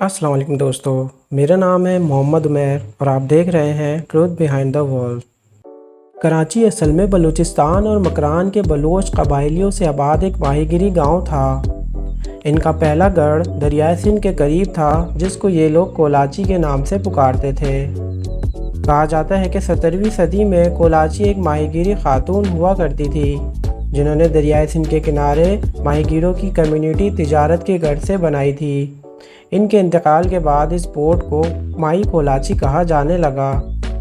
अस्सलाम वालेकुम दोस्तों, मेरा नाम है मोहम्मद उमैर और आप देख रहे हैं truth behind the wall. Karachi असल में बलूचिस्तान और मकरान के बलोच कबाइलियों से आबाद एक माहीगिरी गांव था। इनका पहला गढ़ दरियाए सिंध के करीब था, जिसको ये लोग कोलाची के नाम से पुकारते थे। कहा जाता है कि 17वीं सदी में कोलाची एक माहीगिरी खातून हुआ करती थी, जिन्होंने दरियाए सिंध के किनारे माहीगीरों की कम्युनिटी तिजारत के गर्ज से बनाई थी। इनके इंतकाल के बाद इस पोर्ट को माई कोलाची कहा जाने लगा,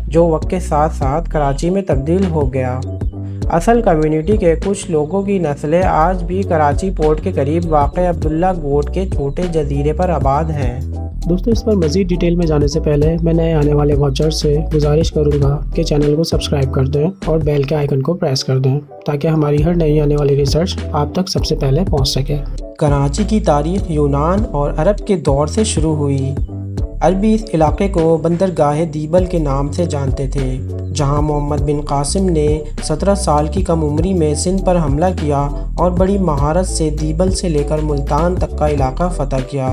जो वक्त के साथ साथ कराची में तब्दील हो गया। असल कम्युनिटी के कुछ लोगों की नस्लें आज भी कराची पोर्ट के करीब वाक़ अब्दुल्ला गोट के छोटे जजीरे पर आबाद हैं। दोस्तों, इस पर मज़ीद डिटेल में जाने से पहले मैं नए आने वाले वॉचर्स से गुजारिश करूंगा कि चैनल को सब्सक्राइब कर दें और बेल के आइकन को प्रेस कर दें, ताकि हमारी हर नई आने वाली रिसर्च आप तक सबसे पहले पहुंच सके। कराची की तारीख़ यूनान और अरब के दौर से शुरू हुई। अरबी इस इलाके को बंदरगाह दीबल के नाम से जानते थे, जहां मोहम्मद बिन कासिम ने 17 साल की कम उम्री में सिंध पर हमला किया और बड़ी महारत से दीबल से लेकर मुल्तान तक का इलाका फ़तह किया।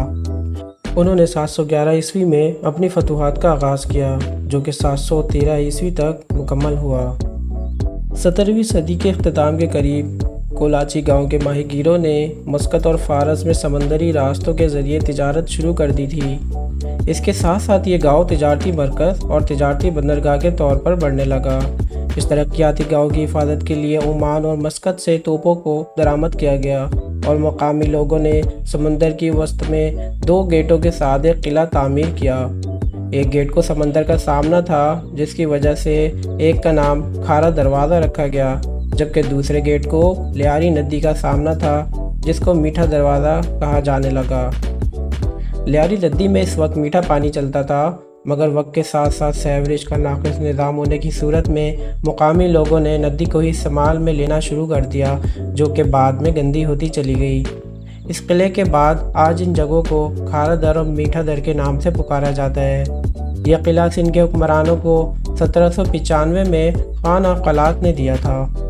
उन्होंने 711 ईस्वी में अपनी फतूहात का आगाज़ किया, जो कि 713 ईस्वी तक मुकम्मल हुआ। 17वीं सदी के अख्ताम के करीब कोलाची गांव के माहीगीरों ने मस्कत और फारस में समंदरी रास्तों के ज़रिए तिजारत शुरू कर दी थी। इसके साथ साथ ये गांव तिजारती मरकज़ और तिजारती बंदरगाह के तौर पर बढ़ने लगा। इस तरक्याती गांव की हिफाजत के लिए ओमान और मस्कत से तोपों को दरामद किया गया और मकामी लोगों ने समंदर की वस्त में 2 गेटों के साथ एक किला तामीर किया। एक गेट को समंदर का सामना था, जिसकी वजह से एक का नाम खारा दरवाज़ा रखा गया, जबकि दूसरे गेट को लियारी नदी का सामना था, जिसको मीठा दरवाज़ा कहा जाने लगा। लियारी नदी में इस वक्त मीठा पानी चलता था, मगर वक्त के साथ साथ सीवरेज का नाक़िस निज़ाम होने की सूरत में मुकामी लोगों ने नदी को ही इस्तेमाल में लेना शुरू कर दिया, जो कि बाद में गंदी होती चली गई। इस किले के बाद आज इन जगहों को खारा दर और मीठा दर के नाम से पुकारा जाता है। यह किला सिंध के हुक्मरानों को 1795 में खान अक़लात ने दिया था।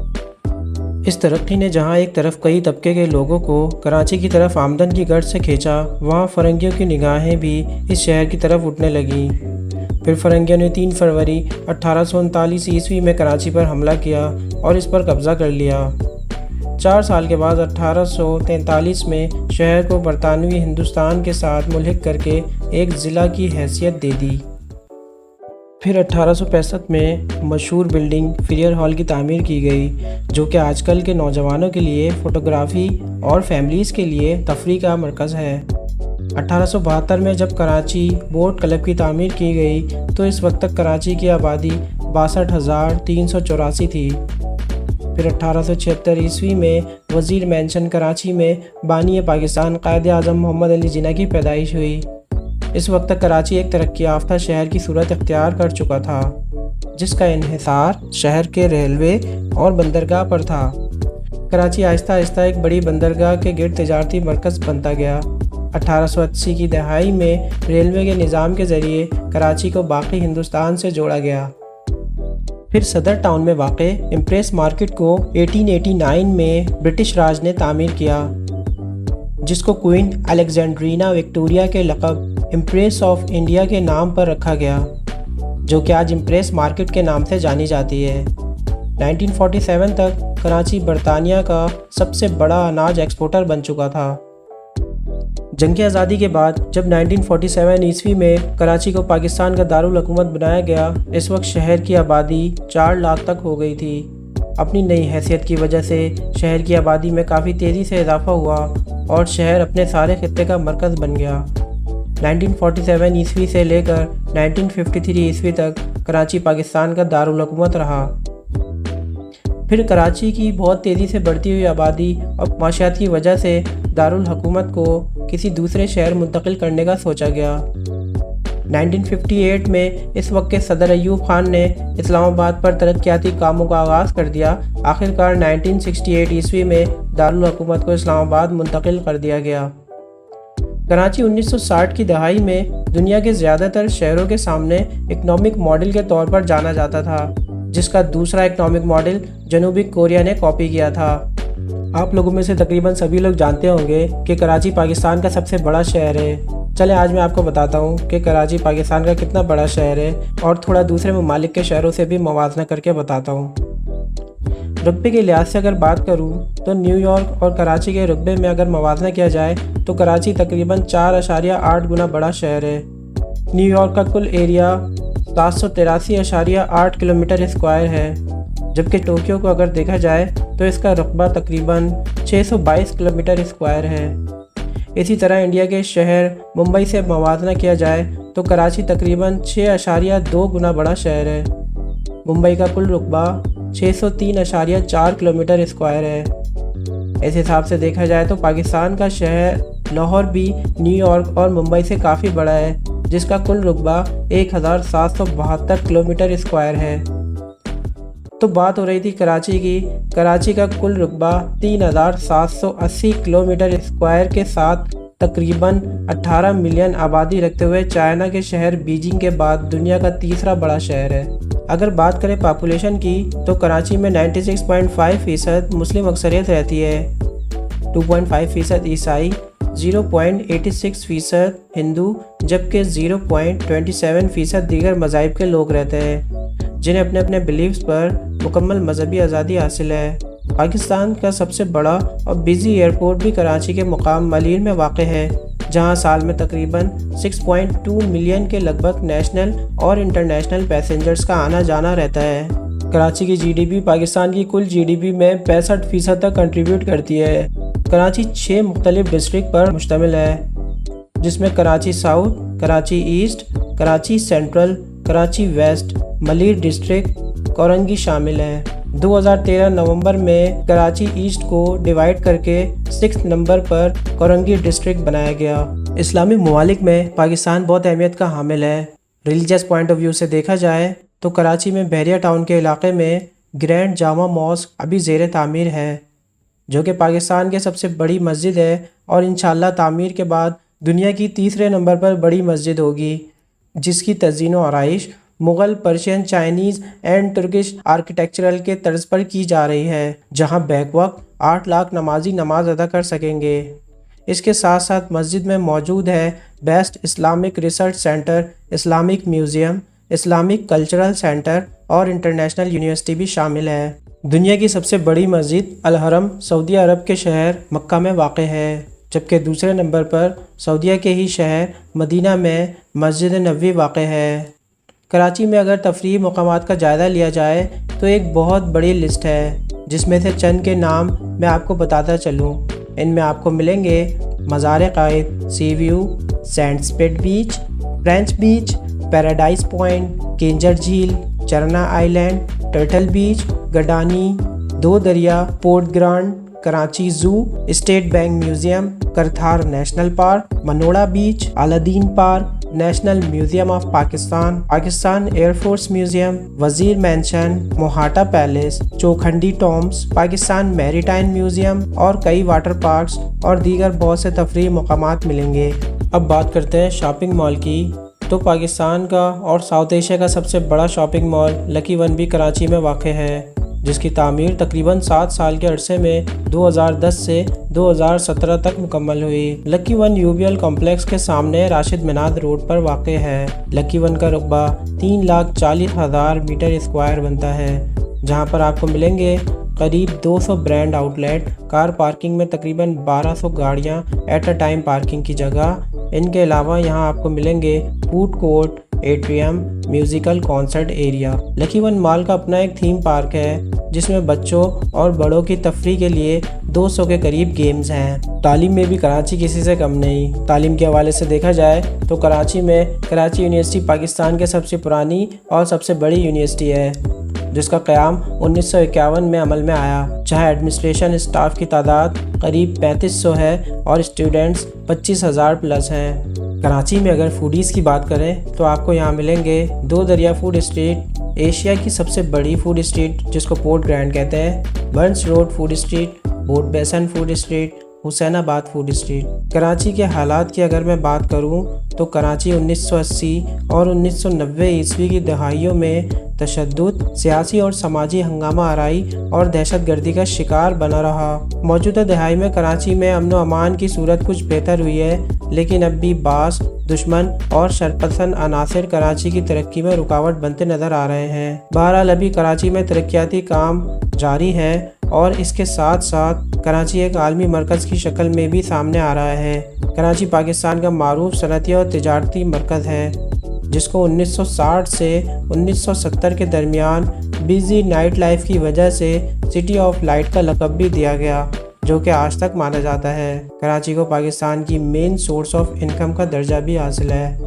इस तरक्की ने जहां एक तरफ कई तबके के लोगों को कराची की तरफ आमदन की गर्ज से खींचा, वहां फ़रंगियों की निगाहें भी इस शहर की तरफ उठने लगीं। फिर फ़रंगियों ने 3 फरवरी 1839 ईस्वी में कराची पर हमला किया और इस पर कब्ज़ा कर लिया। 4 साल के बाद 1843 में शहर को बरतानवी हिंदुस्तान के साथ मुल्हिक करके एक ज़िला की हैसियत दे दी। फिर 1865 में मशहूर बिल्डिंग फिरियर हॉल की तामीर की गई, जो कि आजकल के नौजवानों के लिए फ़ोटोग्राफ़ी और फैमिलीज़ के लिए तफरीह का मरकज़ है। 1872 में जब कराची बोट क्लब की तामीर की गई, तो इस वक्त तक कराची की आबादी 62,384 थी। फिर 1876 ईस्वी में वज़ीर मेंशन कराची में बानी पाकिस्तान कायद आज़म मोहम्मद अली जिन्ना की पैदाइश हुई। इस वक्त तक कराची एक तरक्की याफ्ता शहर की सूरत इख्तियार कर चुका था, जिसका इन्हिसार शहर के रेलवे और बंदरगाह पर था। कराची आहिस्ता आहिस्ता एक बड़ी बंदरगाह के गिर्द तिजारती मरकज़ बनता गया। 1880 की दहाई में रेलवे के निज़ाम के ज़रिए कराची को बाकी हिंदुस्तान से जोड़ा गया। फिर सदर टाउन में वाक़े इम्प्रेस मार्केट को 1889 में ब्रिटिश राज ने तामीर किया, जिसको क्वीन अलेक्जेंड्रीना विक्टोरिया के लक़ब इम्प्रेस ऑफ इंडिया के नाम पर रखा गया, जो कि आज इम्प्रेस मार्केट के नाम से जानी जाती है। 1947 तक कराची बरतानिया का सबसे बड़ा अनाज एक्सपोर्टर बन चुका था। जंग आज़ादी के बाद जब 1947 ईस्वी में कराची को पाकिस्तान का दारुल हुकूमत बनाया गया, इस वक्त शहर की आबादी 4 लाख तक हो गई थी। अपनी नई हैसियत की वजह से शहर की आबादी में काफ़ी तेज़ी से इजाफा हुआ और शहर अपने सारे खित्ते का मरकज़ बन गया। 1947 ईस्वी से लेकर 1953 ईस्वी तक कराची पाकिस्तान का दारुल हुकूमत रहा। फिर कराची की बहुत तेज़ी से बढ़ती हुई आबादी और माशियात की वजह से दारुल हुकूमत को किसी दूसरे शहर मुंतकिल करने का सोचा गया। 1958 में इस वक्त के सदर अयूब खान ने इस्लामाबाद पर तरक्याती कामों का आगाज़ कर दिया। आखिरकार 1968 ईस्वी में दारुल हुकूमत को इस्लामाबाद मुंतकिल कर दिया गया। कराची 1960 की दहाई में दुनिया के ज़्यादातर शहरों के सामने इकनॉमिक मॉडल के तौर पर जाना जाता था, जिसका दूसरा इकनॉमिक मॉडल जनूबी कोरिया ने कॉपी किया था। आप लोगों में से तकरीबन सभी लोग जानते होंगे कि कराची पाकिस्तान का सबसे बड़ा शहर है। चले आज मैं आपको बताता हूँ कि कराची पाकिस्तान का कितना बड़ा शहर है और थोड़ा दूसरे ममालिक के शहरों से भी मुवाजना करके बताता हूँ। रुतबे के लिहाज से अगर बात करूँ तो न्यूयॉर्क और कराची के रुतबे में अगर मुवाजना किया जाए तो कराची तकरीबन 4.8 गुना बड़ा शहर है। न्यूयॉर्क का कुल एरिया 783.8 किलोमीटर स्क्वायर है, जबकि टोक्यो को अगर देखा जाए तो इसका रकबा तकरीबन 622 किलोमीटर स्क्वायर है। इसी तरह इंडिया के शहर मुंबई से मुवाजना किया जाए तो कराची तकरीबन 6.2 गुना बड़ा शहर है। मुंबई का कुल रकबा 603.4 किलोमीटर स्क्वायर है। इस हिसाब से देखा जाए तो पाकिस्तान का शहर लाहौर भी न्यूयॉर्क और मुंबई से काफ़ी बड़ा है, जिसका कुल रकबा 1772 किलोमीटर स्क्वायर है। तो बात हो रही थी कराची की। कराची का कुल रकबा 3780 किलोमीटर स्क्वायर के साथ तकरीबन 18 मिलियन आबादी रखते हुए चाइना के शहर बीजिंग के बाद दुनिया का तीसरा बड़ा शहर है। अगर बात करें पॉपुलेशन की तो कराची में 96.5% मुस्लिम अक्सरियत रहती है, 2.5% ईसाई, 0.86% हिंदू, जबकि 0.27% दीगर मज़ाहिब के लोग रहते हैं, जिन्हें अपने अपने बिलीव्स पर मुकम्मल मजहबी आज़ादी हासिल है। पाकिस्तान का सबसे बड़ा और बिजी एयरपोर्ट भी कराची के मुकाम मलीर में वाक़ है, जहां साल में तकरीबन 6.2 मिलियन के लगभग नेशनल और इंटरनेशनल पैसेंजर्स का आना जाना रहता है। कराची की जीडीपी पाकिस्तान की कुल जीडीपी में 65% तक कंट्रीब्यूट करती है। कराची 6 मुख्तलिफ डिस्ट्रिक्ट पर मुश्तमिल है, जिसमें Karachi south, Karachi east, Karachi central, Karachi west, Malir district, Korangi शामिल है। 2013 नवंबर में कराची ईस्ट को डिवाइड करके 6 नंबर पर कोरंगी डिस्ट्रिक्ट बनाया गया। इस्लामी ममालिक में पाकिस्तान बहुत अहमियत का हामिल है। रिलीजियस पॉइंट ऑफ व्यू से देखा जाए तो कराची में बहरिया टाउन के इलाके में ग्रैंड जामा मॉस्क अभी ज़ेर तामीर है, जो कि पाकिस्तान की सबसे बड़ी मस्जिद है और इंशाअल्लाह तामीर के बाद दुनिया की तीसरे नंबर पर बड़ी मस्जिद होगी, जिसकी तज़ीन व आराइश Mughal, Persian, Chinese and Turkish architectural के तर्ज पर की जा रही है, जहां बैक वक्त 8 लाख नमाजी नमाज अदा कर सकेंगे। इसके साथ साथ मस्जिद में मौजूद है best Islamic research centre, Islamic museum, Islamic cultural centre और इंटरनेशनल यूनिवर्सिटी भी शामिल है। दुनिया की सबसे बड़ी मस्जिद अल हरम सऊदी अरब के शहर मक्का में वाक़ है, जबकि दूसरे नंबर पर सऊदीया के ही शहर मदीना में मस्जिद नबवी वाक़ है। कराची में अगर तफरीही मकामात का जायज़ा लिया जाए तो एक बहुत बड़ी लिस्ट है, जिसमें से चंद के नाम मैं आपको बताता चलूँ। इनमें आपको मिलेंगे मज़ार क़ाइद, sea view, Sandspit beach, French beach, paradise point, Keenjhar झील, Charna island, turtle beach, Gadani, Do Darya, port grand, Karachi zoo, state bank museum, Kirthar national park, Manora beach, Aladdin park, national museum of Pakistan, Pakistan air force museum, Wazir mansion, Mohatta palace, Chaukhandi tombs, Pakistan maritime museum और कई water parks और दीगर बहुत से तफरीही मकामात मिलेंगे। अब बात करते हैं शॉपिंग मॉल की। तो पाकिस्तान का और साउथ एशिया का सबसे बड़ा शॉपिंग मॉल लकी वन भी कराची में वाक़ है, जिसकी तामीर तकरीबन 7 साल के अरसे में 2010 से 2017 तक मुकम्मल हुई। लकी वन यूबीएल कॉम्प्लेक्स के सामने राशिद मिनाद रोड पर वाक़ है। लकी वन का रकबा 3,40,000 मीटर स्क्वायर बनता है, जहां पर आपको मिलेंगे करीब 200 ब्रांड आउटलेट, कार पार्किंग में तकरीबन 1200 गाड़ियां एट अ टाइम पार्किंग की जगह। इनके अलावा यहां आपको मिलेंगे food court, atrium, musical concert area. Lucky one mall का अपना एक थीम पार्क है, जिसमें बच्चों और बड़ों की तफरीह के लिए 200 के करीब गेम्स हैं। तालीम में भी कराची किसी से कम नहीं। तालीम के हवाले से देखा जाए तो कराची में कराची यूनिवर्सिटी पाकिस्तान की सबसे पुरानी और सबसे बड़ी यूनिवर्सिटी है, जिसका क़याम 1951 में अमल में आया, जहां एडमिनिस्ट्रेशन स्टाफ की तादाद करीब 3500 है और स्टूडेंट्स 25,000 प्लस हैं। कराची में अगर फूडीज़ की बात करें तो आपको यहाँ मिलेंगे दो दरिया फूड स्ट्रीट, एशिया की सबसे बड़ी फूड स्ट्रीट जिसको पोर्ट ग्रैंड कहते हैं, Burns road food street, boat basin food street, Hussainabad food street. Karachi के हालात की अगर मैं बात करूं तो कराची 1980 और 1990 ईस्वी की दहाइयों में तशद्दुद, सियासी और समाजी हंगामा आराई और दहशतगर्दी का शिकार बना रहा। मौजूदा दहाई में कराची में अमन व अमान की सूरत कुछ बेहतर हुई है, लेकिन अब भी बास دشمن اور شرپسند عناصر کراچی کی ترقی میں رکاوٹ بنتے نظر آ رہے ہیں۔ بہرحال ابھی کراچی میں ترقیاتی کام جاری ہیں اور اس کے ساتھ ساتھ کراچی ایک عالمی مرکز کی شکل میں بھی سامنے آ رہا ہے۔ کراچی پاکستان کا معروف صنعتی اور تجارتی مرکز ہے جس کو 1960 سے 1970 کے درمیان بیزی نائٹ لائف کی وجہ سے سٹی آف لائٹ کا لقب بھی دیا گیا، جو کہ آج تک مانا جاتا ہے۔ کراچی کو پاکستان کی مین سورس آف انکم کا درجہ بھی حاصل ہے۔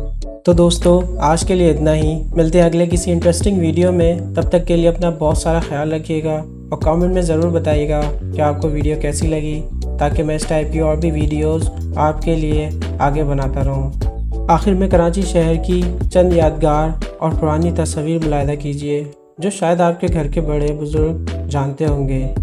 تو دوستو آج کے لیے اتنا ہی، ملتے ہیں اگلے کسی انٹرسٹنگ ویڈیو میں۔ تب تک کے لیے اپنا بہت سارا خیال رکھیے گا اور کامنٹ میں ضرور بتائیے گا کہ آپ کو ویڈیو کیسی لگی، تاکہ میں اس ٹائپ کی اور بھی ویڈیوز آپ کے لیے آگے بناتا رہوں۔ آخر میں کراچی شہر کی چند یادگار اور پرانی تصاویر ملاحظہ کیجیے جو شاید آپ کے گھر کے بڑے بزرگ جانتے ہوں گے۔